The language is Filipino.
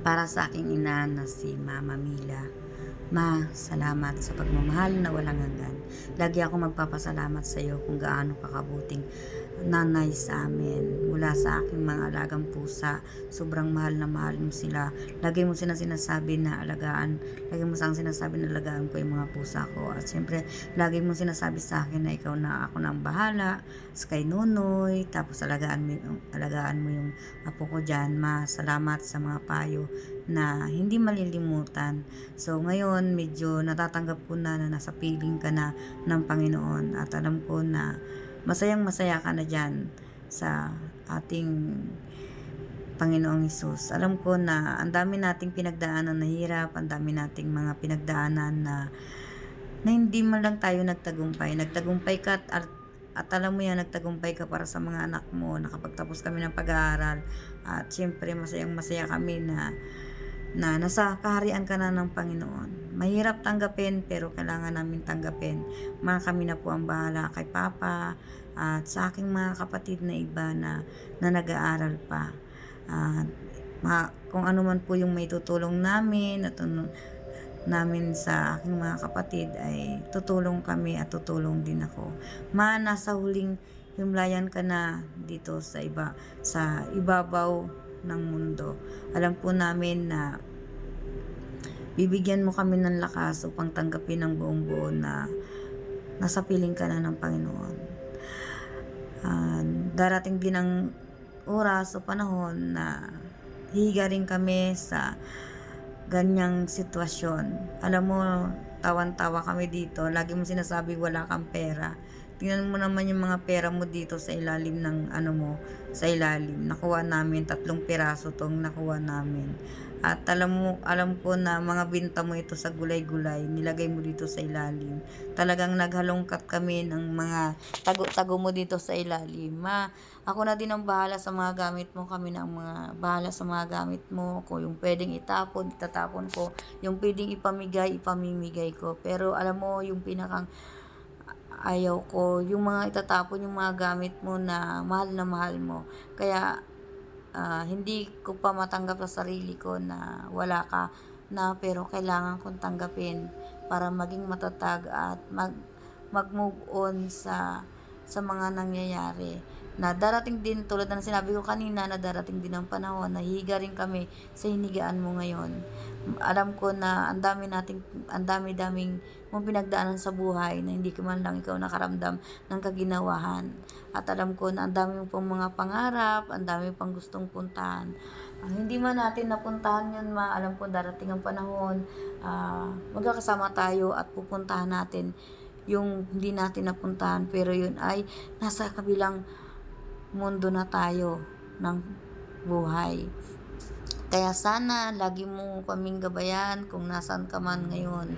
Para sa aking ina na si Mama Mila. Ma, salamat sa pagmamahal na walang hanggan. Lagi ako magpapasalamat sa iyo kung gaano ka kabuting nanay sa amin. Mula sa aking mga alagang pusa, sobrang mahal na mahal mo sila. Lagi mo sinasabi na alagaan, lagi mo sang sinasabi na alagaan ko yung mga pusa ko. At siyempre, lagi mo sinasabi sa akin na ikaw na ako na ang bahala sa kay Nunoy, tapos alagaan mo yung apo ko dyan. Ma, salamat sa mga payo na hindi malilimutan. So ngayon medyo natatanggap ko na nasa piling ka na ng Panginoon at alam ko na masayang masaya ka na dyan sa ating Panginoong Hesus. Alam ko na ang dami nating pinagdaanan na hirap, ang dami nating mga pinagdaanan na hindi man lang tayo nagtagumpay. Nagtagumpay ka at alam mo yan, nagtagumpay ka para sa mga anak mo. Nakapagtapos kami ng pag-aaral at syempre masayang masaya kami na nasa kaharian ka na ng Panginoon. Mahirap tanggapin pero kailangan namin tanggapin. Kami na po ang bahala kay Papa at sa aking mga kapatid na iba na nag-aaral pa. At kung ano man po yung may tutulong namin at namin sa aking mga kapatid ay tutulong kami at tutulong din ako. Nasa huling himlayan ka na dito sa ibabaw ng mundo. Alam po namin na bibigyan mo kami ng lakas upang tanggapin ng buong buo na nasa piling ka na ng Panginoon. Darating din ang oras o panahon na hihiga rin kami sa ganyang sitwasyon. Alam mo, tawan-tawa kami dito. Lagi mo sinasabi wala kang pera. Tingnan mo naman yung mga pera mo dito sa ilalim ng sa ilalim. Nakuha namin 3 piraso tong nakuha namin. At alam ko na mga binta mo ito sa gulay-gulay, nilagay mo dito sa ilalim. Talagang naghalongkat kami ng mga tago-tago mo dito sa ilalim. Ako na din ang bahala sa mga gamit mo, kami na ang mga bahala sa mga gamit mo. Kung yung pwedeng itapon, itatapon ko. Yung pwedeng ipamigay, ipamimigay ko. Pero alam mo, yung pinakang ayaw ko, yung mga itatapon, yung mga gamit mo na mahal mo. Kaya hindi ko pa matanggap sa sarili ko na wala ka na, pero kailangan kong tanggapin para maging matatag at mag-move on sa mga nangyayari. Na darating din, tulad ng sinabi ko kanina, na darating din ang panahon na hihiga rin kami sa hinigaan mo ngayon. Alam ko na ang dami-daming mong pinagdaanan sa buhay na hindi ka man lang ikaw nakaramdam ng kaginawahan. At alam ko na ang dami mo pang mga pangarap, ang dami pang gustong puntahan. Hindi man natin napuntahan yun, alam ko darating ang panahon, magkakasama tayo at pupuntahan natin yung hindi natin napuntahan, pero yun ay nasa kabilang mundo na tayo ng buhay. Kaya sana lagi mo kaming gabayan kung nasan ka man ngayon.